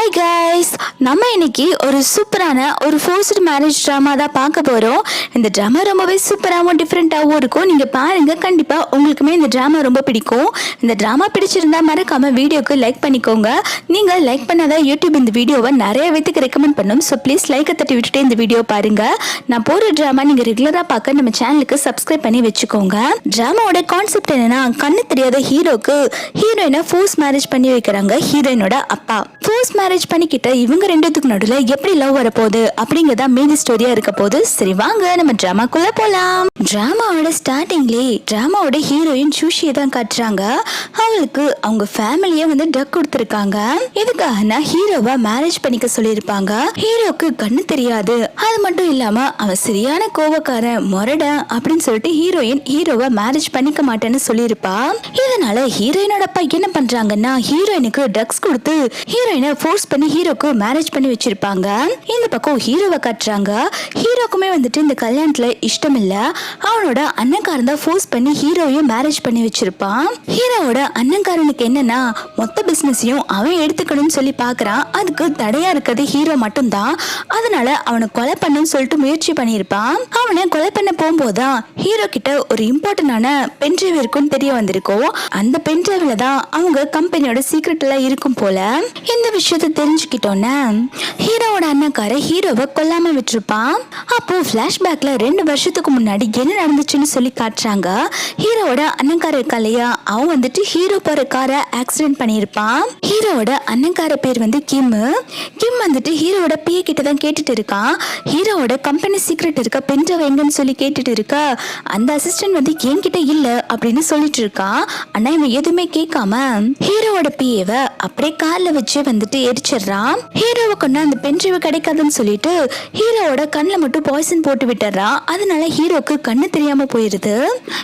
Hi guys, நம்ம இன்னைக்கு ஒரு சூப்பரான ஒரு ஃபோர்ஸ்டு மேரேஜ் ட்ராமா தான் பார்க்க போகிறோம். இந்த ட்ராமா ரொம்பவே சூப்பராகவும் டிஃப்ரெண்ட்டாகவும் இருக்கும். நீங்கள் பாருங்கள், கண்டிப்பாக உங்களுக்குமே இந்த ட்ராமா ரொம்ப பிடிக்கும். இந்த ட்ராமா பிடிச்சிருந்தா மறக்காமல் வீடியோக்கு லைக் பண்ணிக்கோங்க. நீங்கள் லைக் பண்ணாதான் யூடியூப் இந்த வீடியோவை நிறைய பேத்துக்கு ரெக்கமெண்ட் பண்ணும். ஸோ ப்ளீஸ் லைக்கை தட்டி விட்டுட்டு இந்த வீடியோ பாருங்கள். நான் போகிற ட்ராமா நீங்கள் ரெகுலராக பார்க்க நம்ம சேனலுக்கு சப்ஸ்கிரைப் பண்ணி வச்சுக்கோங்க. ட்ராமாவோட கான்செப்ட் என்னன்னா, கண்ணு தெரியாத ஹீரோக்கு ஹீரோயினை ஃபோர்ஸ் மேரேஜ் பண்ணி வைக்கிறாங்க ஹீரோயினோட அப்பா. ஃபோர்ஸ் மேரேஜ் பண்ணிக்கிட்ட இவங்க ரெண்டுத்துக்கு நடுவில் எப்படி லவ் வரப்போகுது அப்படிங்கிறதா மீதி ஸ்டோரியா இருக்க போது. சரி வாங்க நம்ம டிராமாக்குள்ள போலாம். டிராமாவோட ஸ்டார்டிங்லே டிராமாவோட ஹீரோயின் சூஷியை தான் காட்டுறாங்க. அவளுக்கு அவங்க ஃபேமிலியே வந்து ட்ரக் கொடுத்துருக்காங்க. இதுக்காக ஹீரோவை மேரேஜ் பண்ணிக்க சொல்லியிருப்பாங்க. ஹீரோக்கு கண்ணு தெரியாது, அது மட்டும் இல்லாம அவன் சரியான கோவக்காரன் மொரட அப்படின்னு சொல்லிட்டு ஹீரோயின் ஹீரோவை மேரேஜ் பண்ணிக்க மாட்டேன்னு சொல்லியிருப்பா. இதனால ஹீரோயினோட அப்பா என்ன பண்றாங்கன்னா, ஹீரோயினுக்கு ட்ரக்ஸ் கொடுத்து ஹீரோயினை ஃபோர்ஸ் பண்ணி ஹீரோக்கு மேரேஜ் பண்ணி வச்சிருப்பாங்க. இந்த பக்கம் ஹீரோவை காட்டுறாங்க. ஹீரோக்குமே வந்துட்டு இந்த கல்யாணத்துல இஷ்டம் இல்ல. அவனோட அண்ணன்காரன் தான் ஃபோர்ஸ் பண்ணி ஹீரோவையும் மேரேஜ் பண்ணி வச்சிருப்பான். ஹீரோவோட அண்ணன்காரனுக்கு என்னன்னா, மொத்த பிசினஸையும் அவன் எடுத்துக்கணும்னு சொல்லி பாக்குறான். அதுக்கு தடையா இருக்கிறது ஹீரோ மட்டும்தான். அதனால அவனை கொலை பண்ணணும்னு சொல்லிட்டு முயற்சி பண்ணியிருப்பான். அவனை கொலை பண்ண போகும்போதுதான் ஹீரோ கிட்ட ஒரு இம்பார்ட்டன்டான பென்ட்ரைவ் இருக்குன்னு தெரிய வந்திருக்கும். அந்த பென்ட்ரைவ்ல தான் அவங்க கம்பெனியோட சீக்ரெட் எல்லாம் இருக்கும் போல. இந்த விஷயத்தை தெரிஞ்சுக்கிட்டோன்னே ஹீரோவோட அண்ணக்கார ஹீரோவை கொல்லாம விட்டுருப்பான். அப்போ பிளாஷ்பேக்ல 2 வருஷத்துக்கு முன்னாடி என்ன நடந்துச்சுன்னு சொல்லி காட்டுறாங்க. ஹீரோவோட அண்ணன்கார இருக்கா இல்லையா, அவன் வந்துட்டு ஹீரோ போற காரை ஆக்சிடென்ட் பண்ணியிருப்பான். ஹீரோவோட அண்ணன்கார பேர் வந்து கிம். கிம் வந்துட்டு ஹீரோவோட பிஏ கிட்ட தான் கேட்டுட்டு இருக்கான். ஹீரோவோட கம்பெனி சீக்ரெட் இருக்க பென்ட்ரைவ் எங்கன்னு சொல்லி கேட்டுட்டு இருக்கா. அந்த அசிஸ்டன்ட் வந்து என்கிட்ட இல்ல அப்படின்னு சொல்லிட்டு இருக்கான். ஆனா இவன் எதுவுமே கேட்காம ஹீரோவோட பிஏவை அப்படியே கார்ல வச்சு வந்துட்டு எரிச்சிடுறான். ஹீரோவை கொண்டு அந்த பென்ட்ரைவ் கிடைக்காதுன்னு சொல்லிட்டு ஹீரோவோட கண்ணில் மட்டும் பாய்சன் போட்டு விட்டுறான். அதனால ஹீரோக்கு கண்ணு தெரியாம போயிருது.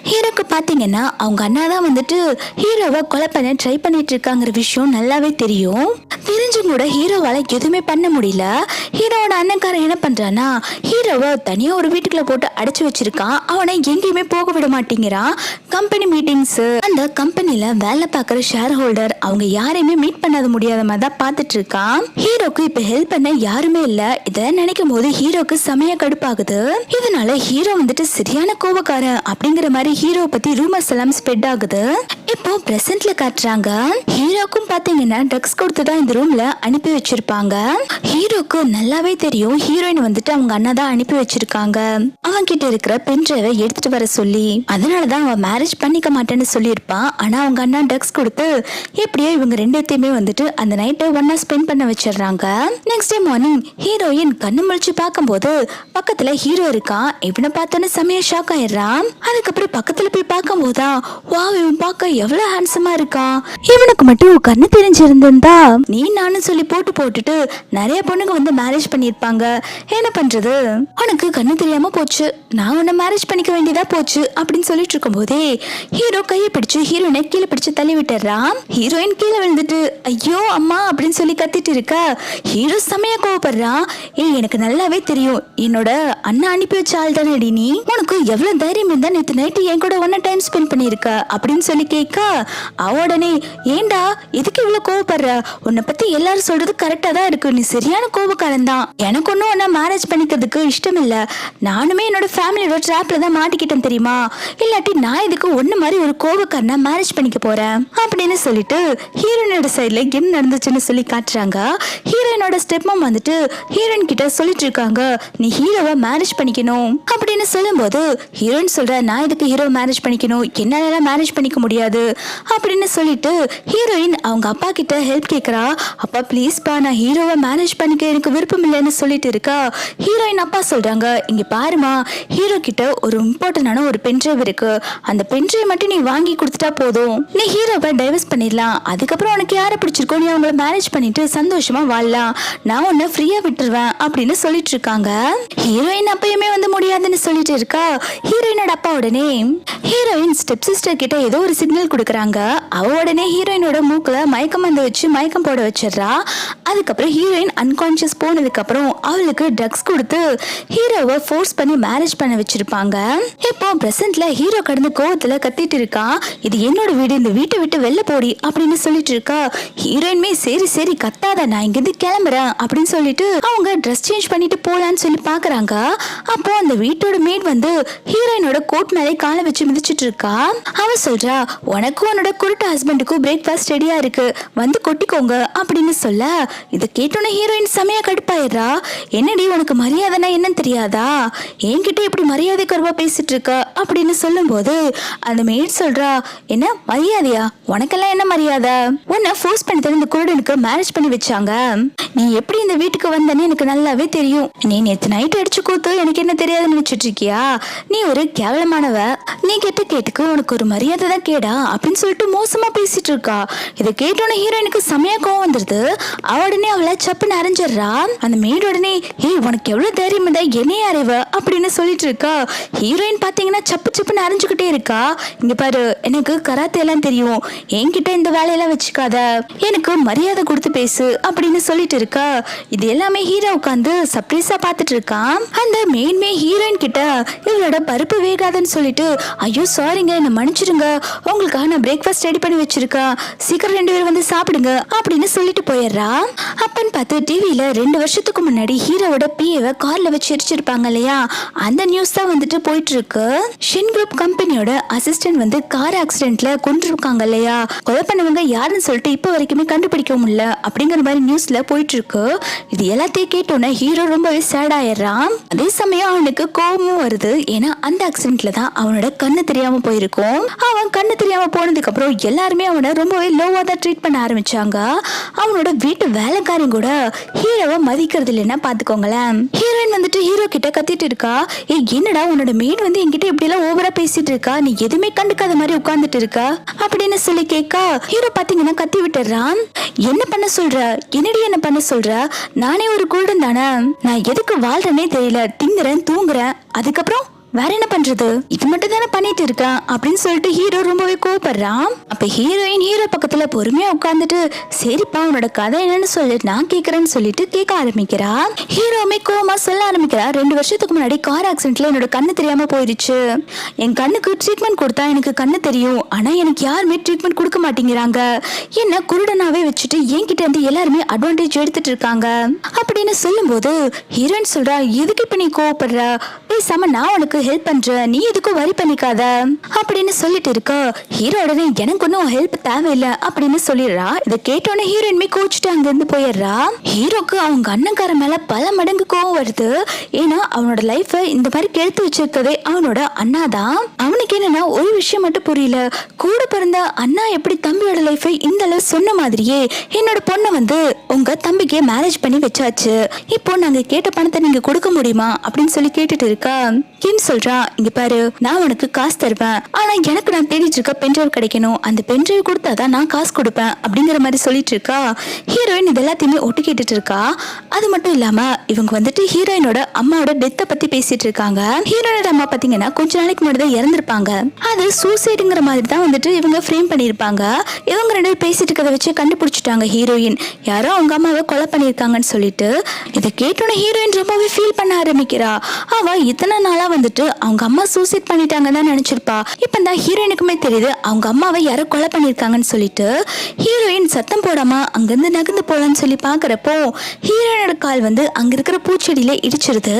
ஹீரோக்கு பாத்தீங்கன்னா அவங்க அண்ணா தான் வந்துட்டு ஹீரோவை கொலை பண்ண ட்ரை பண்ணிட்டு இருக்காங்கிற விஷயம் நல்லாவே தெரியும். தெரிஞ்சும் கூட ஹீரோவால எதுவுமே பண்ண முடியல. ஹீரோவோட அண்ணன்காரன் என்ன பண்றானா, ஹீரோவை தனியா ஒரு வீட்டுக்குள்ள போட்டு அடைச்சு வச்சிருக்கான். அவனை எங்கேயுமே போக விட மாட்டேங்கிறான். கம்பெனி மீட்டிங்ஸ், அந்த கம்பெனில வேலை பார்க்குற ஷேர் ஹோல்டர், அவங்க யாரையுமே மீட் பண்ணாத முடியாத மாதிரி தான் பார்த்துட்டு இருக்கான். ஹீரோக்கு இப்ப ஹெல்ப் பண்ண யாருமே இல்ல. இத நினைக்கும் போது ஹீரோக்கு செமையா கடுப்பாகுது. இதனால ஹீரோ வந்துட்டு சரியான கோவக்காரன் அப்படிங்கிற மாதிரி ஹீரோ பத்தி ரூமர்ஸ் எல்லாம் ஸ்ப்ரெட் ஆகுது. இப்போ பிரசன்ட்ல காட்டுறாங்க. ஹீரோக்கும் பாத்தீங்கன்னா ட்ரக்ஸ் கொடுத்து தான் இந்த ரூம்ல அனுப்பி வச்சிருப்பாங்க. ஹீரோக்கு நல்லாவே தெரியும் ஹீரோயின் வந்துட்டு அவங்க அண்ணா தான் அனுப்பி வச்சிருக்காங்க. அவன் கிட்ட இருக்கிற பென்ட்ரைவை எடுத்துட்டு வர சொல்லி. அதனாலதான் அவன் மேரேஜ் பண்ணிக்க மாட்டேன்னு சொல்லியிருப்பான். ஆனா அவங்க அண்ணா ட்ரக்ஸ் கொடுத்து எப்படியோ இவங்க ரெண்டுத்தையுமே வந்துட்டு அந்த நைட்டை ஒன்னா ஸ்பெண்ட் பண்ண வச்சிடுறாங்க. நெக்ஸ்ட் டே மார்னிங் ஹீரோயின் கண்ணு முழிச்சு பார்க்கும்போது பக்கத்துல ஹீரோ இருக்கான். இவனை பார்த்தோன்னு செமையா ஷாக் ஆயிடுறான். அதுக்கப்புறம் பக்கத்துல போய் பார்க்கும்போதுதான், வாவ் இவன் பார்க்க எவ்வளவு ஹேண்ட்ஸமா இருக்கான். இவனுக்கு மட்டும் கண்ணு தெரிஞ்சிருந்தா நீ நானும் சொல்லி போட்டுட்டு நிறைய பொண்ணுங்க வந்து மேரேஜ் பண்ணிருப்பாங்க. என்ன பண்றது, உனக்கு கண்ணு தெரியாம போச்சு, நான் உன்னை மேரேஜ் பண்ணிக்க வேண்டியதா போச்சு அப்படின்னு சொல்லிட்டு இருக்கும் போதே ஹீரோ கையை பிடிச்சு ஹீரோயினை கீழே பிடிச்சு தள்ளி விட்டுறான். ஹீரோயின் கீழே விழுந்துட்டு ஐயோ அம்மா அப்படின்னு சொல்லி கத்திட்டு இருக்க. ஹீரோ செமையா கோவப்படுறான். எனக்கு நல்லாவே தெரியும் என்னோட அண்ணா அனுப்பி வச்ச ஆள் தானே நீ, உனக்கு எவ்வளவு தைரியம் இருந்தா நேற்று நைட்டு என் கூட ஒன்னா டைம் ஸ்பெண்ட் பண்ணிருக்க அப்படின்னு சொல்லி கேட்க, உடனே ஏண்டா எதுக்கு இவ்வளவு கோவப்படுற, உன்னை பத்தி எல்லாரும் சொல்றது கரெக்டா தான் இருக்கு, நீ சரியான கோவக்காரன் தான், எனக்கு ஒன்னும் ஒன்னா மேரேஜ் பண்ணிக்கிறதுக்கு இஷ்டம் இல்ல, நானுமே என்னோட ஃபேமிலியோட ட்ராப்ல தான் மாட்டிக்கிட்டேன் தெரியுமா, இல்லாட்டி நான் இதுக்கு ஒன்னு மாதிரி ஒரு கோவக்காரனா மேரேஜ் பண்ணிக்க போறேன் அப்படின்னு சொல்லிட்டு ஹீரோயினோட சைட்ல என்ன நடந்துச்சுன்னு சொல்லி காட்டுறாங்க. ஹீரோயினோட ஸ்டெப் மாம் வந்துட்டு ஹீரோயின் கிட்ட சொல்லிட்டு இருக்காங்க, நீ ஹீரோவை மேரேஜ் பண்ணிக்கணும் அப்படின்னு சொல்லும்போது ஹீரோயின் சொல்ற, நான் இதுக்கு ஹீரோ மேரேஜ் பண்ணிக்கணும், என்னால மேரேஜ் பண்ணிக்க முடியாது அப்படின்னு சொல்லிட்டு ஹீரோயின் அவங்க அப்பா கிட்ட ஹெல்ப் கேட்கறா. அப்பா ப்ளீஸ் பா, நான் ஹீரோவை மேரேஜ் பண்ணிக்க எனக்கு விருப்பம் இல்லைன்னு சொல்லிட்டு இருக்கா. ஹீரோயின் அப்பா சொல்றாங்க, இங்க பாருமா, ஹீரோ கிட்ட ஒரு இம்பார்ட்டன்டான ஒரு பென்ட்ரைவ் இருக்கு, அந்த பென்ட்ரைவ் மட்டும் நீ வாங்கி கொடுத்துட்டா போதும், நீ ஹீரோவை டைவர்ஸ் பண்ணிடலாம், அதுக்கப்புறம் உனக்கு யாரை பிடிச்சிருக்கோ நீ அவங்கள மேரேஜ் பண்ணிட்டு சந்தோஷமா வாழலாம், நான் உன்னை ஃப்ரீயா விட்டுருவேன் அப்படின்னு சொல்லிட்டு இருக்காங்க. ஹீரோயின் அப்பயுமே வந்து முடியாதுன்னு சொல்லிட்டு இருக்கா. ஹீரோயினோட அப்பா உடனே ஹீரோயின் ஸ்டெப் சிஸ்டர் கிட்ட ஏதோ ஒரு சிக்னல் கொடுக்குறாங்க. அவ உடனே ஹீரோயினோட மூக்குல மயக்கம் வந்து வச்சு மயக்கம் போட வச்சிடுறா. அதுக்கப்புறம் ஹீரோயின் அன்கான்சியஸ் போனதுக்கு அப்புறம் அவளுக்கு ட்ரக்ஸ் கொடுத்து ஹீரோவை ஃபோர்ஸ் பண்ணி மேரேஜ் பண்ண வச்சிருப்பாங்க. இப்போ பிரசன்ட்ல ஹீரோ கடந்த கோவத்துல கத்திட்டு இருக்கா, இது என்னோட வீடு, இந்த வீட்டை விட்டு வெளில போடி அப்படின்னு சொல்லிட்டு இருக்கா. ஹீரோயின்மே சரி சரி கத்தாத, நான் இங்கிருந்து கிளம்புறேன் அப்படின்னு சொல்லிட்டு அவங்க ட்ரெஸ் சேஞ்ச் பண்ணிட்டு போலான்னு சொல்லி பாக்குறாங்க. அப்போ அந்த வீட்டோட மேட் வந்து ஹீரோயினோட கோட் மேலே காலை வச்சு மிதிச்சிட்டு இருக்கா. அவ சொல்றா, உனக்கும் உன்னோட குருட்டு ஹஸ்பண்டுக்கும் பிரேக்ஃபாஸ்ட் ரெடியா இருக்கு, வந்து கொட்டிக்கோங்க அப்படின்னு சொல்ல, இதை கேட்டோன்னே ஹீரோயின் செமையா கடுப்பாயிடுறா. என்னடி உனக்கு மரியாதைனா என்னன்னு தெரியாதா, என்கிட்ட இப்படி மரியாதை குறைவா பேசிட்டு இருக்க அப்படின்னு சொல்லும் போது அந்த மேட் சொல்றா, என்ன மரியாதையா, உனக்கெல்லாம் என்ன மரியாதை, உன்னை ஃபோர்ஸ் பண்ணி இந்த குருடனுக்கு மேரேஜ் பண்ணி வச்சாங்க, நீ எப்படி இந்த வீட்டுக்கு வந்தன்னு எனக்கு நல்லாவே தெரியும், நீ நேற்று நைட் அடிச்சு கூத்து எனக்கு என்ன தெரியாதுன்னு வச்சுட்டு இருக்கியா, நீ ஒரு கேவலமானவ, நீ கேட்ட கேட்டுக்கு உனக்கு ஒரு மரியாதை தான் கேடா அப்படின்னு சொல்லிட்டு மோசமா பேசிட்டு இருக்கா. இதை கேட்டோன்னே ஹீரோயினுக்கு செமையா கோவம் வந்துருது. உடனே அவளை சப்புன்னு அரைஞ்சிடுறா. அந்த மேட் உடனே, ஏய் உனக்கு எவ்வளவு தைரியம் இருந்தா என்னையே அறைவ அப்படின்னு சொல்லிட்டு இருக்கா. ஹீரோயின் பாத்தீங்கன்னா சப்பு சப்புன்னு அரைஞ்சுக்கிட்டே இருக்கா. இங்க பாரு, எனக்கு கராத்தே எல்லாம் தெரியும், என்கிட்ட இந்த வேலையெல்லாம் வச்சுக்காத, எனக்கு மரியாதை கொடுத்து பேசு அப்படின்னு சொல்லிட்டு இருக்கா. இது எல்லாமே ஹீரோ உட்காந்து சர்ப்ரைஸா பாத்துட்டு இருக்கான். அந்த மெயின்மே ஹீரோயின் கிட்ட இவளோட பருப்பு வேகாதுன்னு சொல்லிட்டு, ஐயோ சாரிங்க, என்ன மன்னிச்சிடுங்க, உங்களுக்காக நான் பிரேக்ஃபாஸ்ட் ரெடி பண்ணி வச்சிருக்கேன், சீக்கிரம் 2 பேரும் வந்து சாப்பிடுங்க அப்படின்னு சொல்லிட்டு போயிடுறா. அப்பன்னு பார்த்து டிவியில 2 வருஷத்துக்கு முன்னாடி ஹீரோவோட பிஏவை கார்ல வச்சு எரிச்சிருப்பாங்க இல்லையா, அந்த நியூஸ் தான் வந்துட்டு போயிட்டு இருக்கு. ஷின் குரூப் கம்பெனியோட அசிஸ்டன்ட் வந்து கார் ஆக்சிடென்ட்ல கொண்டிருக்காங்க இல்லையா, கொலை பண்ணவங்க யாருன்னு சொல்லிட்டு இப்ப வரைக்குமே கண்டுபிடிக்க முடியல அப்படிங்கிற மாதிரி நியூஸ்ல போயிட்டு இருக்கு. இது எல்லாத்தையும் கேட்டோன்னே ஹீரோ ரொம்பவே சேட் ஆயிடுறான். அதே சமயம் அவனுக்கு கோபமும் வருது. ஏன்னா அந்த ஆக்சிடென்ட்ல தான் அவனோட கண்ணு தெரியாம போயிருக்கும். அவன் கண்ணு தெரியாம போனதுக்கு அப்புறம் எல்லாருமே அவனை ரொம்பவே லோவா தான் ட்ரீட் பண்ண ஆரம்பிச்சாங்க. அவனோட வீட்டு வேலைக்காரங்க கூட ஹீரோவை மதிக்கிறது இல்லைன்னா பாத்துக்கோங்களேன். ஹீரோயின் வந்துட்டு ஹீரோ கிட்ட கத்திட்டு இருக்கா, ஏய் என்னடா உன்னோட மெய்ட் வந்து என்கிட்ட இப்படி எல்லாம் ஓவரா பேசிட்டு இருக்கா, நீ எதுவுமே கண்டுக்காத மாதிரி உட்கார்ந்துட்டு இருக்க அப்படின்னு சொல்லி கேட்கா. ஹீரோ பாத்தீங்கன்னா கத்தி விட்டுறான். என்ன பண்ண சொல்ற, என்னடி என்ன பண்ண சொல்ற, நானே ஒரு குருடன் தானே, நான் எதுக்கு வாழ்றேனே தெரியல, திங்குறேன் தூங்குறேன், அதுக்கப்புறம் வேற என்ன பண்றது, இது மட்டும் தானே பண்ணிட்டு இருக்கான் அப்படின்னு சொல்லிட்டு ஹீரோ ரொம்பவே கோவப்படுறான். அப்ப ஹீரோயின் ஹீரோ பக்கத்துல பொறுமையா உட்கார்ந்துட்டு, சரிப்பா உன்னோட கதை என்னன்னு சொல்லு, நான் கேக்குறேன்னு சொல்லிட்டு கேட்க ஆரம்பிக்கிறா. ஹீரோமே கோவமா சொல்ல ஆரம்பிக்கிறா, 2 வருஷத்துக்கு முன்னாடி கார் ஆக்சிடென்ட்ல என்னோட கண்ணு தெரியாம போயிருச்சு, என் கண்ணுக்கு ட்ரீட்மெண்ட் கொடுத்தா எனக்கு கண்ணு தெரியும், ஆனா எனக்கு யாருமே ட்ரீட்மெண்ட் கொடுக்க மாட்டேங்கிறாங்க, என்ன குருடனாவே வச்சுட்டு என்கிட்ட இருந்து எல்லாருமே அட்வான்டேஜ் எடுத்துட்டு இருக்காங்க அப்படின்னு சொல்லும் போது ஹீரோயின் சொல்றா, எதுக்கு இப்ப நீ கோவப்படுற, பேசாம நான் உனக்கு ஹெல்ப் பண்றேன், நீ எதுக்கும் வரி பண்ணிக்காத அப்படின்னு சொல்லிட்டு இருக்க. ஹீரோ உடனே எனக்கு ஒன்னும் ஹெல்ப் தேவையில்லை அப்படின்னு சொல்லிடுறா. இதை கேட்டோன்னே ஹீரோயின்மே கோச்சிட்டு அங்க இருந்து போயிடுறா. ஹீரோக்கு அவங்க அண்ணன்கார மேல பல மடங்கு கோவம் வருது. ஏன்னா அவனோட லைஃப இந்த மாதிரி கெடுத்து வச்சிருக்கதே அவனோட அண்ணா தான். அவனுக்கு என்னன்னா ஒரு விஷயம் மட்டும் புரியல, கூட பிறந்த அண்ணா எப்படி தம்பியோட லைஃபை இந்த அளவு சொன்ன மாதிரியே என்னோட பொண்ணை வந்து உங்க தம்பிக்கே மேரேஜ் பண்ணி வச்சாச்சு, இப்போ நாங்க கேட்ட பணத்தை நீங்க கொடுக்க முடியுமா அப்படின்னு சொல்லி கேட்டுட்டு இருக்கா. கிம் சொல்றா, இங்க பாரு, நான் உனக்கு காசு தருவேன், ஆனா எனக்கு நான் தேடிட்டு இருக்க பென்ட்ரைவ் கிடைக்கணும், அந்த பென்ட்ரைவ் கொடுத்தாதான் நான் காசு கொடுப்பேன் அப்படிங்கிற மாதிரி சொல்லிட்டு இருக்கா. ஹீரோயின் இது எல்லாத்தையுமே ஒட்டு கேட்டுட்டு இருக்கா. அது மட்டும் இல்லாம இவங்க வந்துட்டு ஹீரோயினோட அம்மாவோட டெத்தை பத்தி பேசிட்டு இருக்காங்க. ஹீரோயினோட அம்மா பாத்தீங்கன்னா கொஞ்ச நாளைக்கு முன்னாடி இறந்திருப்பாங்க. அது சூசைடுங்கிற மாதிரி தான் வந்துட்டு இவங்க ஃப்ரேம் பண்ணிருப்பாங்க. இவங்க 2 பேரும் பேசிட்டு இருக்கதை வச்சு கண்டுபிடிச்சிட்டாங்க ஹீரோயின், யாரோ அவங்க அம்மாவை கொலை பண்ணிருக்காங்கன்னு சொல்லிட்டு. இதை கேட்டோன்னே ஹீரோயின் ரொம்பவே ஃபீல் பண்ண ஆரம்பிக்கிறா. அவ இத்தனை நாளா வந்துட்டு அவங்க அம்மா சூசைட் பண்ணிட்டாங்கன்னு தான் நினைச்சிருப்பா. இப்ப இந்த ஹீரோயினுக்குமே தெரியுது அவங்க அம்மாவை யாரோ கொலை பண்ணிருக்காங்கன்னு சொல்லிட்டு ஹீரோயின் சத்தம் போடாம அங்கிருந்து நகர்ந்து போலான்னு சொல்லி பாக்குறப்போ ஹீரோயினோட கால் வந்து அங்க இருக்கிற பூச்செடியில இடிச்சிருது.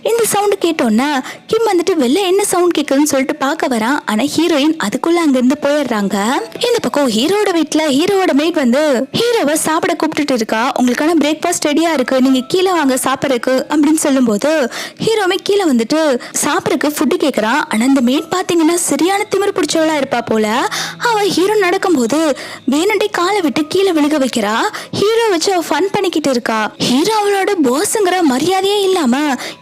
இந்த சவுண்ட் கேட்டோன்னா கிம் வந்துட்டு வெளில என்ன சவுண்ட் கேக்குதுன்னு சொல்லிட்டு பார்க்க வரான். ஆனா ஹீரோயின் அதுக்குள்ள அங்க இருந்து போயிடுறாங்க. இந்த பக்கம் ஹீரோட வீட்டுல ஹீரோட மேட் வந்து ஹீரோவை சாப்பிட கூப்பிட்டுட்டு இருக்கா. உங்களுக்கான பிரேக்ஃபாஸ்ட் ரெடியா இருக்கு, நீங்க கீழே வாங்க சாப்பிடறதுக்கு அப்படின்னு சொல்லும் போது ஹீரோமே கீழே வந்துட்டு சாப்பிடறதுக்கு ஃபுட்டு கேட்கறான். ஆனா அந்த மேட் பாத்தீங்கன்னா சரியான திமிரு பிடிச்சவளா இருப்பா போல. அவ ஹீரோ நடக்கும்போது வேணுட்டே காலை விட்டு கீழே விழுக வைக்கிறா. ஹீரோ வச்சு அவ ஃபன் பண்ணிக்கிட்டு இருக்கா. ஹீரோ அவளோட பாஸ்ங்கிற மரியாதையே இல்லாம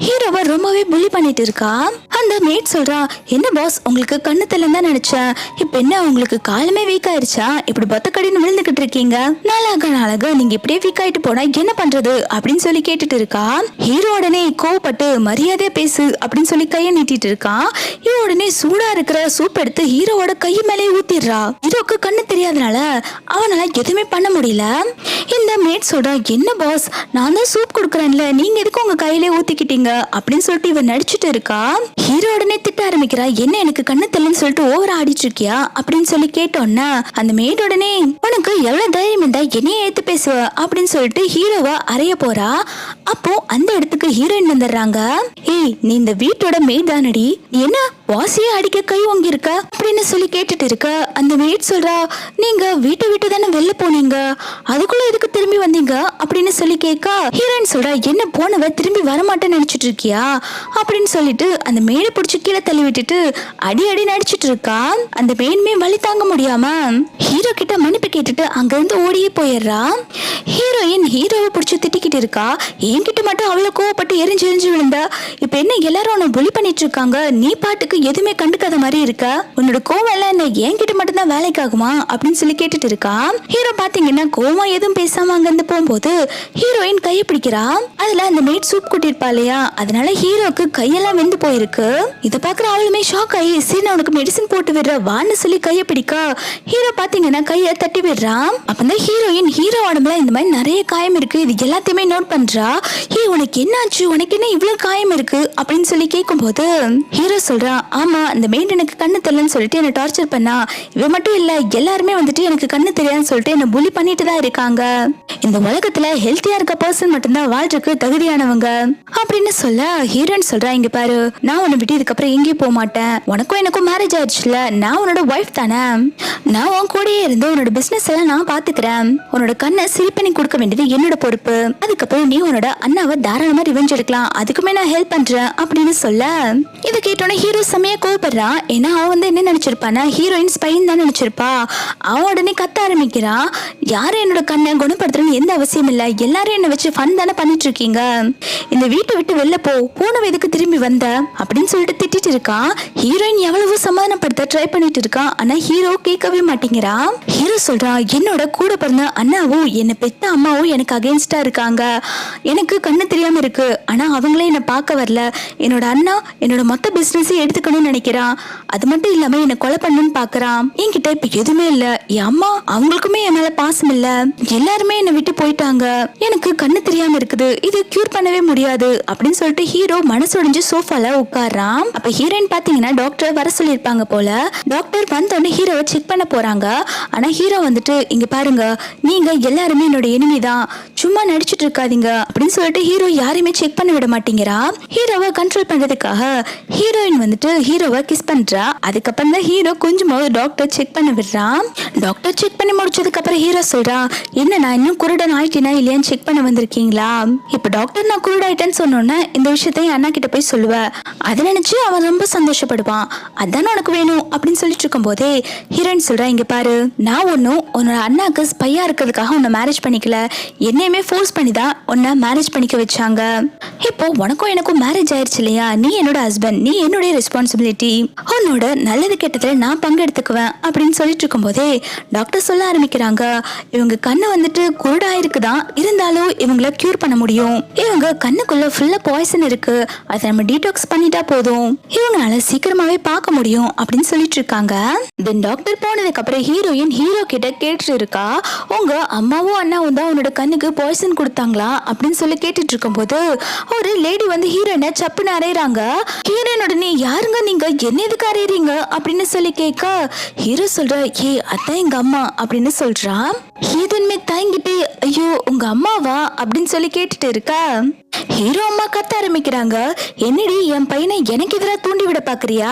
ஹீரோவை ரொம்பவே புலி பண்ணிட்டு இருக்கா. அந்த மேட் சொல்றா, என்ன பாஸ் உங்களுக்கு கண்ணு தெரியல நினைச்சேன், இப்ப என்ன உங்களுக்கு காலமே வீக் ஆயிருச்சா, இப்படி பத்தக்கடின்னு விழுந்துகிட்டு இருக்கீங்க, நாளாக நீங்க இப்படியே வீக் ஆயிட்டு போனா என்ன பண்றது அப்படின்னு சொல்லி கேட்டுட்டு இருக்கா. ஹீரோ உடனே கோவப்பட்டு மரியாதையா பேசு அப்படின்னு சொல்லி கையை நீட்டிட்டு இருக்கான். இவன் உடனே சூடா இருக்கிற சூப் எடுத்து ஹீரோவோட கை மேலே ஊத்திடுறா. ஹீரோக்கு கண்ணு தெரியாதனால அவனால எதுவுமே பண்ண முடியல. இந்த மேட் சொல்றா, என்ன பாஸ் நான் தான் சூப் கொடுக்குறேன்ல, நீங்க எதுக்கு உங்க கையிலே ஊத்திக்கிட்டீங்க அப்படின்னு சொல்லிட்டு இவன் நடிச்சுட்டு இருக்கா. ஹீரோ உடனே திட்ட ஆரம்பிக்கிறா, என்ன எனக்கு கண்ணு தெரியலன்னு சொல்லிட்டு ஓவர் ஆடிட்டு இருக்கியா அப்படின்னு சொல்லி கேட்டோன்னா அந்த மேட் உடனே, உனக்கு எவ்வளவு தைரியம் இருந்தா என்னையே ஏத்து பேசுவ அப்படின்னு சொல்லிட்டு ஹீரோவை அறைய போறா. அப்போ அந்த இடத்துக்கு ஹீரோயின் வந்துடுறாங்க. ஏய், நீ இந்த வீட்டோட மெய்ட் தானடி, என்ன வாசிய அடிக்க கை வாங்கி இருக்க அப்படின்னு சொல்லி கேட்டுட்டு இருக்க. அந்த மெய்ட் சொல்றா, நீங்க வீட்டை விட்டு தானே வெளில போனீங்க, அதுக்குள்ள எதுக்கு திரும்பி வந்தீங்க அப்படின்னு சொல்லி கேட்க ஹீரோயின் சொல்றா, என்ன போனவ திரும்பி வரமாட்டேன்னு நினைச்சிட்டு இருக்கியா அப்படின்னு சொல்லிட்டு அந்த மேடை பிடிச்சி கீழே தள்ளி விட்டுட்டு அடி அடி நடிச்சிட்டு இருக்கா. அந்த மேன்மே வலி தாங்க முடியாம ஹீரோ கிட்ட மன்னிப்பு கேட்டுட்டு அங்க இருந்து ஓடியே போயிடுறா. ஹீரோயின் ஹீரோவை பிடிச்சி திட்டிக்கிட்டு இருக்கா, என்கிட்ட மட்டும் அவ்வளவு கோவப்பட்டு எரிஞ்சு எரிஞ்சு விழுந்தா, இப்ப என்ன எல்லாரும் உன்னை புலி பண்ணிட்டு இருக்காங்க, நீ பாட்டுக்கு எதுவுமே கண்டுக்காத மாதிரி இருக்க, உன்னோட கோவம் எல்லாம் என்ன என்கிட்ட மட்டும் தான் வேலைக்கு ஆகுமா அப்படின்னு சொல்லி கேட்டுட்டு இருக்கா. ஹீரோ பாத்தீங்கன்னா கோவமா எதுவும் பேசாம அங்க இருந்து போகும்போது ஹீரோயின் கையை பிடிக்கிறா. அதுல அந்த மேட் சூப் கூட்டிருப்பா இல்லையா, அதனால ஹீரோக்கு கையெல்லாம் வெந்து போயிருக்கு. இதை பாக்குற அவளுமே ஷாக் ஆகி, சரி நான் உனக்கு மெடிசன் போட்டு விடுற வான்னு சொல்லி கையை பிடிக்க ஹீரோ பாத்தீங்கன்னா கையை தட்டி விடுறான். அப்பதான் ஹீரோயின் ஹீரோ உடம்புல இந்த மாதிரி நிறைய காயம் இருக்கு, இது எல்லாத்தையுமே நோட் பண்றா. ஏ, உனக்கு என்னாச்சு, உனக்கு என்ன இவ்வளவு காயம் இருக்கு அப்படின்னு சொல்லி கேட்கும் போது ஹீரோ சொல்றான், ஆமா அந்த மெய்ட் எனக்கு கண்ணு தெரியலன்னு சொல்லிட்டு என்ன டார்ச்சர் பண்ணா, இவ மட்டும் இல்ல எல்லாருமே வந்துட்டு எனக்கு கண்ணு தெரியாதுன்னு சொல்லிட்டு என்ன புலி பண்ணிட்டு தான் இருக்காங்க, இந்த உலகத்துல ஹெல்த்தியா இருக்க பர்சன் மட்டும்தான் வாழ்றதுக்கு தகுதியானவங்க அப்படின்னு சொல்ல ஹீரோயின் சொல்றா, இங்க பாரு, நான் உன்னை விட்டு இதுக்கப்புறம் எங்கேயும் போக மாட்டேன், உனக்கும் எனக்கும் மேரேஜ் ஆயிடுச்சுல, நான் உன்னோட ஒய்ஃப் தானே, நான் உன் கூடயே இருந்து உன்னோட பிசினஸ் எல்லாம் நான் பாத்துக்கிறேன், உன்னோட கண்ணை சரி பண்ணி கொடுக்க வேண்டியது என்னோட பொறுப்பு, அதுக்கப்புறம் நீ உன்னோட அண்ணாவை தாராளமா ரிவெஞ்ச் எடுக்கலாம், அதுக்குமே நான் ஹெல்ப் பண்றேன் அப்படின்னு சொல்ல இதை கேட்டோன்னே ஹீரோ செமையா கோவப்படுறான். ஏன்னா அவன் வந்து என்ன நினைச்சிருப்பானா, ஹீரோயின் ஸ்பைன் தான் நினைச்சிருப்பா. அவன் உடனே கத்த ஆரம்பிக்கிறான், யாரும் என்னோட கண்ணை குணப்படுத்துறன்னு எந்த அவசியம் இல்ல, எல்லாரும் என்ன வச்சு ஃபன் தானே பண்ணிட்டு இருக்கீங்க, இந்த வீட்டை விட்டு வெளில போன எதுக்கு திரும்பி வந்த அப்படின்னு சொல்லிட்டு திட்டிட்டு இருக்கான். ஹீரோயின் எவ்வளவோ சமாதானப்படுத்த ட்ரை பண்ணிட்டு இருக்கான், ஆனா ஹீரோ கேட்கவே மாட்டேங்கிறான். ஹீரோ சொல்றான், என்னோட கூட பிறந்த அண்ணாவும் என்ன பெத்த அம்மாவும் எனக்கு அகேன்ஸ்டா இருக்காங்க, எனக்கு கண்ணு தெரியாம இருக்கு, ஆனா அவங்களே என்ன பார்க்க வரல, என்னோட அண்ணா என்னோட மொத்த பிசினஸ் எடுத்துக்கணும்னு நினைக்கிறான், அது மட்டும் இல்லாம என்ன கொலை பண்ணணும்னு பாக்குறான், என்கிட்ட இப்ப எதுவுமே இல்ல, என் அம்மா அவங்களுக்குமே என் மேல பாசம் இல்ல, எல்லாருமே என்னை விட்டு போயிட்டாங்க, எனக்கு கண்ணு தெரியாம இருக்குது, இது கியூர் பண்ணவே முடியாது அப்படின்னு சொல்லிட்டு ஹீரோ மனசுடைஞ்சு சோஃபால உட்கார்றான். அப்ப ஹீரோயின் பாத்தீங்கன்னா டாக்டர் வர சொல்லியிருப்பாங்க போல. டாக்டர் வந்தோடனே ஹீரோவை செக் பண்ண போறாங்க. ஆனா ஹீரோ வந்துட்டு, இங்க பாருங்க, நீங்க எல்லாருமே என்னோட எனிமி தான், சும்மா நடிச்சிட்டு இருக்காதீங்க அப்படின்னு சொல்லிட்டு ஹீரோ யாரையுமே செக் பண்ண விட மாட்டேங்கிறா. ஹீரோவை கண்ட்ரோல் பண்றதுக்காக ஹீரோயின் வந்துட்டு ஹீரோவை கிஸ் பண்றா. அதுக்கப்புறம் தான் ஹீரோ கொஞ்சமாவது டாக்டர் செக் பண்ண விடுறான். டாக்டர் செக் பண்ணி முடிச்சதுக்கு அப்புறம் ஹீரோ சொல்றா, என்ன நான் இன்னும் குருடன் ஆயிட்டேனா இல்லையான்னு செக் பண்ண வந்திருக்கீங்களா, இப்ப டாக்டர் நான் குருடாயிட்டேன்னு சொன்னோன்னே இந்த விஷயத்தையும் அண்ணா கிட்ட போய் சொல்லுவேன், அதை நினைச்சு அவன் ரொம்ப சந்தோஷப்படுவான், அதானே உனக்கு வேணும் அப்படின்னு சொல்லிட்டு இருக்கும் போதே ஹீரோயின் சொல்றா, இங்க பாரு, நான் ஒன்னும் உன்னோட அண்ணாக்கு ஸ்பையா இருக்கிறதுக்காக உன்னை மேரேஜ் பண்ணிக்கல, என்னையுமே ஃபோர்ஸ் பண்ணி தான் உன்னை மேரேஜ் பண்ணிக்க வச்சாங்க, இப்போ உனக்கும் எனக்கும் மேரேஜ் ஆயிடுச்சு இல்லையா, நீ என்னோட ஹஸ்பண்ட், நீ என்னுடைய ரெஸ்பான்சிபிலிட்டி, உன்னோட நல்லது கெட்டதுல நான் பங்கெடுத்துக்குவேன் அப்படின்னு சொல்லிட்டு இருக்கும் போதே டாக்டர் சொல்ல ஆரம்பிக்கிறாங்க, இவங்க கண்ணு வந்துட்டு குருடா இருக்குதான், இருந்தாலும் இவங்களை கியூர் பண்ண முடியும், இவங்க கண்ணுக்குள்ள ஃபுல்லா பாய்சன் இருக்கு, அதை நம்ம டீடாக்ஸ் பண்ணிட்டா போதும், இவங்களால சீக்கிரமாவே பார்க்க முடியும் அப்படின்னு சொல்லிட்டு இருக்காங்க. தென் டாக்டர் போனதுக்கு அப்புறம் ஹீரோயின் ஹீரோ கிட்ட கேட்டு இருக்கா, உங்க அம்மாவும் அண்ணாவும் தான் உன்னோட கண்ணுக்கு பாய்சன் கொடுத்தாங்களா அப்படின்னு சொல்லி கேட்டுட்டு இருக்கும் போது ஒரு லேடி வந்து ஹீரோயினை சப்புன்னு அறையிறாங்க. ஹீரோயின் உடனே, யாருங்க நீங்க, என்ன எதுக்கு அறையிறீங்க அப்படின்னு சொல்லி கேட்க ஹீரோ சொல்ற, ஏ அதான் எங்க அம்மா அப்படின்னு சொல்றான். ஹீரோயின்மே தயங்கிட்டு, ஐயோ உங்க அம்மாவா அப்படின்னு சொல்லி கேட்டுட்டு இருக்கா. ஹீரோ அம்மா கத்த ஆரம்பிக்கிறாங்க, என்னடி என் பையனை எனக்கு எதிராக தூண்டி விட பாக்குறியா,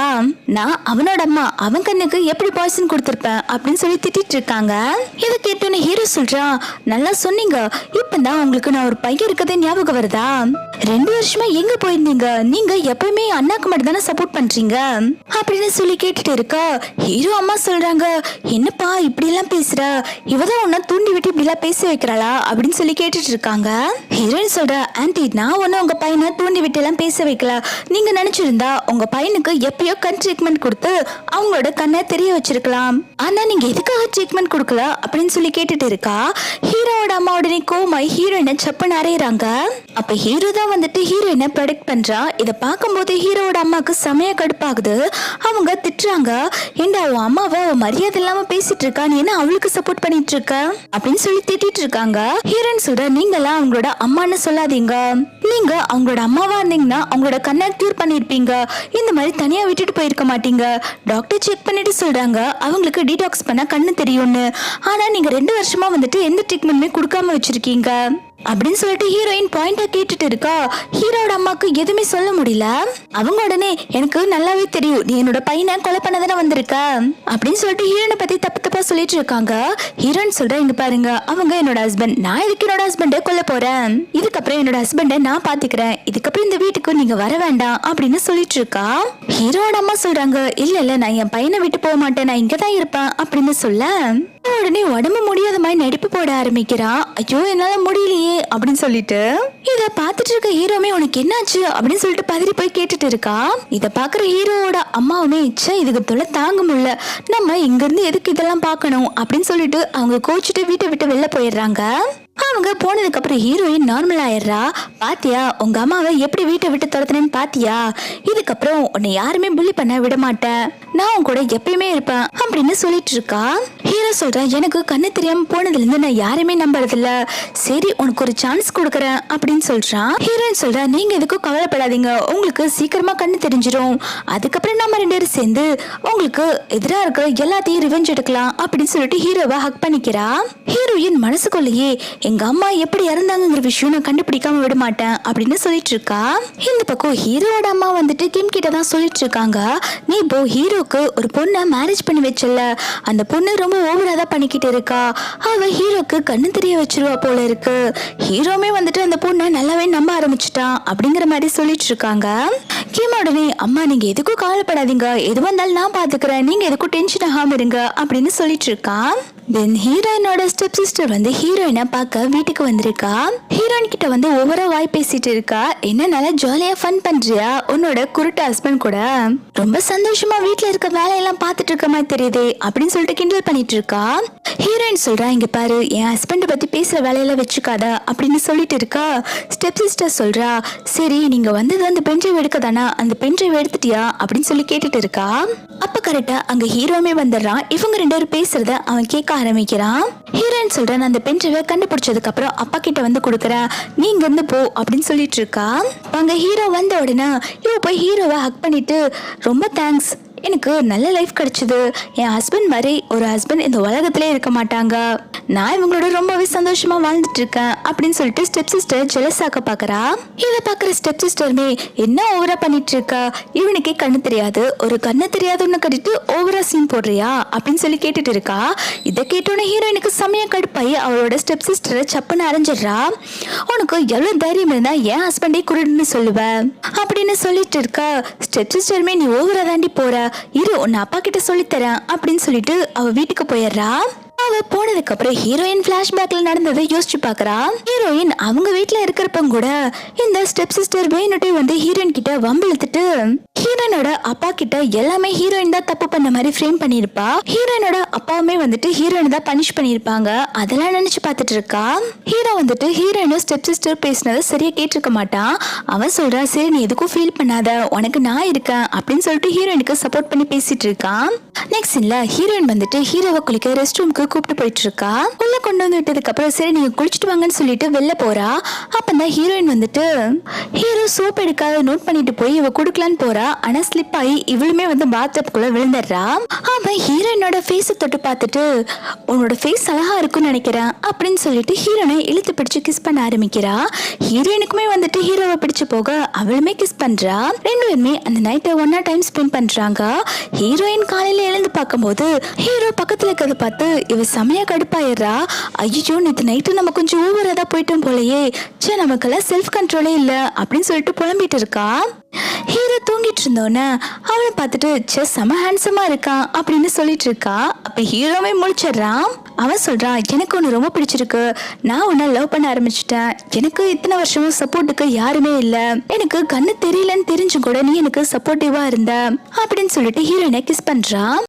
நான் அவனோட அம்மா, அவன் கண்ணுக்கு எப்படி பாய்சன் கொடுத்திருப்பேன் அப்படின்னு சொல்லி திட்டிட்டு இருக்காங்க. இதை கேட்டோன்னு ஹீரோ சொல்றான், நல்லா சொன்னீங்க, இப்பதான் உங்களுக்கு நான் ஒரு பையன் இருக்கதே ஞாபகம் வருதா, 2 வருஷமா எங்க போயிருந்தீங்க, நீங்க எப்பவுமே அண்ணாக்கு மட்டும் தானே சப்போர்ட் பண்றீங்க அப்படின்னு சொல்லி கேட்டுட்டு இருக்கா. ஹீரோ அம்மா சொல்றாங்க, என்னப்பா இப்படி எல்லாம் பேசுற, இவதான் உன்னை தூண்டி விட்டு இப்படி எல்லாம் பேச வைக்கிறாளா அப்படின்னு சொல்லி கேட்டுட்டு இருக்காங்க. ஹீரோயின் சொல்ற, ஆன்டி நான் ஒன்னும் உங்க பையனை தூண்டி விட்டு எல்லாம் பேச வைக்கல, நீங்க நினைச்சிருந்தா உங்க பையனுக்கு எப்பயோ கண் ட்ரீட்மெண்ட் கொடுத்து அவங்களோட கண்ணை தெரிய வச்சிருக்கலாம், ஆனா நீங்க எதுக்காக ட்ரீட்மெண்ட் கொடுக்கல அப்படின்னு சொல்லி கேட்டுட்டு இருக்கா. ஹீரோவோட அம்மா உடனே கோமாய் ஹீரோயினை சப்புன்னு அறையிறாங்க. அப்ப ஹீரோ தான் வந்துட்டு ஹீரோயினை ப்ரொடெக்ட் பண்றா. இதை பார்க்கும்போது ஹீரோவோட அம்மாக்கு செமையா கடுப்பாகுது. அவங்க திட்டுறாங்க, ஏண்டா உன் அம்மாவை மரியாதை இல்லாம பேசிட்டு இருக்கா, நீ என்ன அவளுக்கு சப்போர்ட் பண்ணிட்டு இருக்க அப்படின்னு சொல்லி திட்டிட்டு இருக்காங்க. ஹீரோயின் சொல்ற, நீங்களாம் அவங்களோட அம்மான்னு சொல்லாதீங்க, நீங்க அவங்களோட அம்மாவா இருந்தீங்கன்னா அவங்களோட கண்ணை கியூர் பண்ணிருப்பீங்க. இந்த மாதிரி தனியா விட்டுட்டு போயிருக்க மாட்டீங்க. டாக்டர் செக் பண்ணிட்டு சொல்றாங்க அவங்களுக்கு டீடாக்ஸ் பண்ணா கண்ணு தெரியும்னு. ஆனா நீங்க 2 வருஷமா வந்துட்டு எந்த ட்ரீட்மெண்ட்டுமே கொடுக்காம வச்சிருக்கீங்க அப்படின்னு சொல்லிட்டு ஹீரோயின் பாயிண்டா கேட்டுட்டு இருக்கா. ஹீரோட அம்மாக்கு எதுவுமே சொல்ல முடியல. அவங்க உடனே எனக்கு நல்லாவே தெரியும் நீ என்னோட பையனை கொலை பண்ணதானே வந்திருக்க அப்படின்னு சொல்லிட்டு ஹீரோயினை பத்தி தப்பா சொல்லிட்டு இருக்காங்க. ஹீரோயின் சொல்ற இங்க பாருங்க அவங்க என்னோட ஹஸ்பண்ட். நான் இதுக்கு என்னோட ஹஸ்பண்டை கொல்ல போறேன். இதுக்கப்புறம் என்னோட ஹஸ்பண்டை நான் பாத்துக்கிறேன். இதுக்கப்புறம் இந்த வீட்டுக்கு நீங்க வர வேண்டாம் அப்படின்னு சொல்லிட்டு இருக்கா. ஹீரோட அம்மா சொல்றாங்க இல்ல நான் என் பையனை விட்டு போக மாட்டேன், நான் இங்கதான் இருப்பேன் அப்படின்னு சொல்ல உடனே உடம்பு முடியாத மாதிரி நடிப்பு போட ஆரம்பிக்கிறான். ஐயோ என்னால முடியலையே அப்படின்னு சொல்லிட்டு இத பாத்துட்டு இருக்க ஹீரோமே உனக்கு என்னாச்சு அப்படின்னு சொல்லிட்டு பதறி போய் கேட்டுட்டு இருக்கா. இத பாக்குற ஹீரோவோட அம்மாவுமே இதுக்கு தொலை தாங்க முடியல, நம்ம இங்க இருந்து எதுக்கு இதெல்லாம் பாக்கணும் அப்படின்னு சொல்லிட்டு அவங்க கோச்சிட்டு வீட்டை விட்டு வெளில போயிடுறாங்க. அவங்க போனதுக்கு அப்புறம் ஹீரோயின் நார்மல் ஆயிடுறா. பாத்தியா உங்க அம்மாவை எப்படி வீட்டை விட்டு துரத்துனேன்னு பாத்தியா, இதுக்கப்புறம் உன்னை யாருமே புள்ளி பண்ண விட மாட்டேன், நான் உன் கூட எப்பயுமே இருப்பேன் அப்படின்னு சொல்லிட்டு இருக்கா. ஹீரோ சொல்றேன் எனக்கு கண்ணு தெரியாம போனதுல இருந்து நான் யாருமே நம்புறது இல்ல, சரி உனக்கு ஒரு சான்ஸ் கொடுக்கறேன் அப்படின்னு சொல்றான். ஹீரோயின் சொல்றா நீங்க எதுக்கும் கவலைப்படாதீங்க, உங்களுக்கு சீக்கிரமா கண்ணு தெரிஞ்சிடும், அதுக்கப்புறம் நம்ம 2 பேரும் சேர்ந்து உங்களுக்கு எதிரா இருக்கிற எல்லாத்தையும் ரிவெஞ்ச் எடுக்கலாம் அப்படின்னு சொல்லிட்டு ஹீரோவை ஹக் பண்ணிக்கிறா. ஹீரோயின் மனசுக்குள்ளேயே எங்க அம்மா எப்படி இறந்தாங்கிற விஷயம் நான் கண்டுபிடிக்காம விட மாட்டேன் அப்படின்னு சொல்லிட்டு இருக்கா. இந்த பக்கம் ஹீரோட அம்மா வந்துட்டு கிம் கிட்ட தான் சொல்லிட்டு இருக்காங்க, நீ இப்போ ஹீரோக்கு ஒரு பொண்ணை மேரேஜ் பண்ணி வச்சல, அந்த பொண்ணு ரொம்ப ஓவரா தான் பண்ணிக்கிட்டு இருக்கா, அவ ஹீரோக்கு கண்ணு தெரிய வச்சிருவா போல இருக்கு, ஹீரோமே வந்துட்டு அந்த பொண்ணை நல்லாவே நம்ப ஆரம்பிச்சுட்டான் அப்படிங்கிற மாதிரி சொல்லிட்டு இருக்காங்க. கிம் உடனே அம்மா நீங்க எதுக்கும் கவலைப்படாதீங்க, எது வந்தாலும் நான் பாத்துக்கிறேன், நீங்க எதுக்கும் டென்ஷன் ஆகாம இருங்க அப்படின்னு சொல்லிட்டு இருக்கான். தென் ஹீரோயினோட ஸ்டெப் சிஸ்டர் வந்து ஹீரோயினை பார்க்க வீட்டுக்கு வந்திருக்கா. ஹீரோயின் கிட்ட வந்து ஒவ்வொரு வாய் பேசிட்டு இருக்கா. என்ன நல்லா ஜாலியா ஃபன் பண்றியா உன்னோட குருட்டு ஹஸ்பண்ட் கூட, ரொம்ப சந்தோஷமா வீட்டுல இருக்க வேலையெல்லாம் பார்த்துட்டு இருக்க மாதிரி தெரியுதே அப்படின்னு சொல்லிட்டு கிண்டல் பண்ணிட்டு இருக்கா. ஹீரோயின் சொல்றா இங்க பாரு என் ஹஸ்பண்ட் பத்தி பேசுற வேலையெல்லாம் வச்சுக்காத அப்படின்னு சொல்லிட்டு இருக்கா. ஸ்டெப் சிஸ்டர் சொல்றா சரி நீங்க வந்தது அந்த பென்ட்ரைவ் எடுக்க தானா, அந்த பென்ட்ரைவ் எடுத்துட்டியா அப்படின்னு சொல்லி கேட்டுட்டு இருக்கா. அப்ப கரெக்டா அங்க ஹீரோமே வந்துடுறான். இவங்க 2 பேரும் பேசுறத அவன் கேட்க ஆரம்பிக்கிறான். ஹீரோயின் சொல்ற நான் அந்த பென்ட்ரைவை கண்டுபிடிச்சதுக்கு அப்புறம் அப்பா கிட்ட வந்து கொடுக்குறேன், நீங்க இருந்து போ அப்படின்னு சொல்லிட்டு இருக்கா. அங்க ஹீரோ வந்த உடனே இவ போய் ஹீரோவை ஹக் பண்ணிட்டு ரொம்ப தேங்க்ஸ், எனக்கு நல்ல லைஃப் கிடைச்சது, என் ஹஸ்பண்ட் மாதிரி ஒரு ஹஸ்பண்ட் இந்த உலகத்திலே இருக்க மாட்டாங்க, நான் இவங்களோட ரொம்பவே சந்தோஷமா வாழ்ந்துட்டு இருக்கேன் அப்படின்னு சொல்லிட்டு ஸ்டெப் சிஸ்டர் ஜெலஸ் ஆக்க பாக்குறா. இதை பாக்குற ஸ்டெப் சிஸ்டருமே என்ன ஓவரா பண்ணிட்டு இருக்கா, இவனுக்கே கண்ணு தெரியாது, ஒரு கண்ணு தெரியாதுன்னு கட்டிட்டு ஓவரா சீன் போடுறியா அப்படின்னு சொல்லி கேட்டுட்டு இருக்கா. இதை கேட்டோன்னே ஹீரோயினுக்கு செமையா கடுப்பாயி அவளோட ஸ்டெப் சிஸ்டரை சப்புன்னு அரைஞ்சிடுறா. உனக்கு எவ்வளவு தைரியம் இருந்தா என் ஹஸ்பண்டே குருடுன்னு சொல்லுவேன் அப்படின்னு சொல்லிட்டு இருக்கா. ஸ்டெப் சிஸ்டருமே நீ ஓவரா தாண்டி போற, இரு உன்னை அப்பா கிட்ட சொல்லித்தரேன் அப்படின்னு சொல்லிட்டு அவ வீட்டுக்கு போயிடுறா. அவ போனதுக்கு அப்புறம் ஹீரோயின் பிளாஷ்பேக்ல நடந்ததை யோசிச்சு பாக்குறா. ஹீரோயின் அவங்க வீட்டுல இருக்கிறப்ப கூட இந்த ஸ்டெப் சிஸ்டர் வேணுட்டே வந்து ஹீரோயின் கிட்ட வம்பிழுத்துட்டு ஹீரோயினோட அப்பா கிட்ட எல்லாமே ஹீரோயின் தான் தப்பு பண்ண மாதிரி ஃப்ரேம் பண்ணிருப்பா. ஹீரோயினோட அப்பாவுமே வந்துட்டு ஹீரோயின் தான் பனிஷ் பண்ணிருப்பாங்க, அதெல்லாம் நினைச்சு பாத்துட்டு இருக்கா. ஹீரோ வந்துட்டு ஹீரோயினும் ஸ்டெப் சிஸ்டர் பேசினதை சரியா கேட்டிருக்க மாட்டான். அவன் சொல்றா சரி நீ எதுக்கும் ஃபீல் பண்ணாத, உனக்கு நான் இருக்கேன் அப்படின்னு சொல்லிட்டு ஹீரோயினுக்கு சப்போர்ட் பண்ணி பேசிட்டு இருக்கான். நெக்ஸ்ட் இல்ல ஹீரோயின் வந்துட்டு ஹீரோவை குளிக்க ரெஸ்ட் ரூம்க்கு கூப்பிட்டு போயிட்டு இருக்கா. உள்ள கொண்டு வந்து விட்டதுக்கு அப்புறம் சரி நீங்க குளிச்சுட்டு வாங்கன்னு சொல்லிட்டு வெளில போறா. அப்பதான் ஹீரோயின் வந்துட்டு ஹீரோ சோப் எடுக்காத நோட் பண்ணிட்டு போய் இவ குடுக்கலான்னு போறா. ஆனா ஸ்லிப் ஆகி இவளுமே வந்து பாத்டப்குள்ள விழுந்துடுறா. அவன் ஹீரோயினோட ஃபேஸை தொட்டு பார்த்துட்டு உன்னோட ஃபேஸ் அழகா இருக்குன்னு நினைக்கிறேன் அப்படின்னு சொல்லிட்டு ஹீரோனை இழுத்து பிடிச்சு கிஸ் பண்ண ஆரம்பிக்கிறா. ஹீரோயினுக்குமே வந்துட்டு ஹீரோவை பிடிச்சு போக அவளுமே கிஸ் பண்றா. 2 பேருமே அந்த நைட்டை ஒன்னா டைம் ஸ்பெண்ட் பண்றாங்க. ஹீரோயின் காலையில எழுந்து பார்க்கும்போது ஹீரோ பக்கத்துல இருக்கிறத பார்த்து இவ செமையா கடுப்பாயிடுறா. ஐயோ நேற்று நைட்டு நம்ம கொஞ்சம் ஓவரா தான் போயிட்டோம் போலயே, சே நமக்கெல்லாம் செல்ஃப் கண்ட்ரோலே இல்ல அப்படின்னு சொல்லிட்டு புலம்பிட்டு இருக்கா. ஹீரோ தூங்கிட்டு இருந்தோன்னே அவளை பார்த்துட்டு சே செம ஹேண்ட்ஸமா இருக்கான் அப்படின்னு சொல்லிட்டு இருக்கா. அப்ப ஹீரோவே முழிச்சிடுறான். அவன் சொல்றான் எனக்கு ஒன்று ரொம்ப பிடிச்சிருக்கு, நான் உன்னை லவ் பண்ண ஆரம்பிச்சிட்டேன், எனக்கு இத்தனை வருஷமும் சப்போர்ட்டுக்கு யாருமே இல்லை, எனக்கு கண்ணு தெரியலன்னு தெரிஞ்சு கூட நீ எனக்கு சப்போர்ட்டிவா இருந்த அப்படின்னு சொல்லிட்டு ஹீரோயினை கிஸ் பண்றான்.